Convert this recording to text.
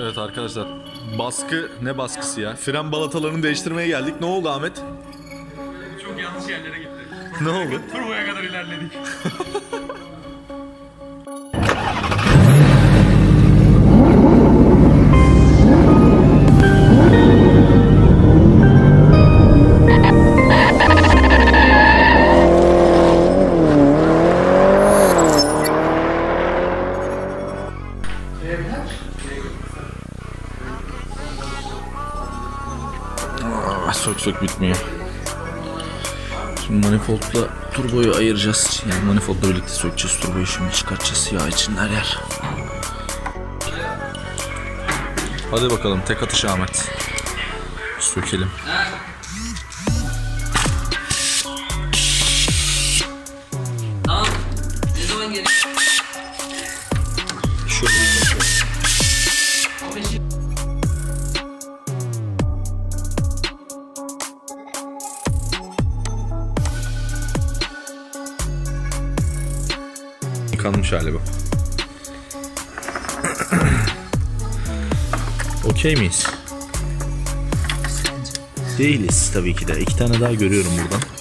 Evet arkadaşlar, baskı ne baskısı ya? Fren balatalarını değiştirmeye geldik. Ne oldu Ahmet? Çok yanlış yerlere gitti. Ne oldu? Turboya kadar ilerledik. Sök bitmiyor. Şimdi manifoldla turboyu ayıracağız. Yani manifoldla birlikte sökeceğiz turboyu, şimdi çıkartacağız. Yağ için her yer. Hadi bakalım, tek atış Ahmet. Sökelim. Tamam. Ne zaman geliyor? Yıkanmış hali bu. Okey miyiz? Değiliz tabii ki de. 2 tane daha görüyorum buradan.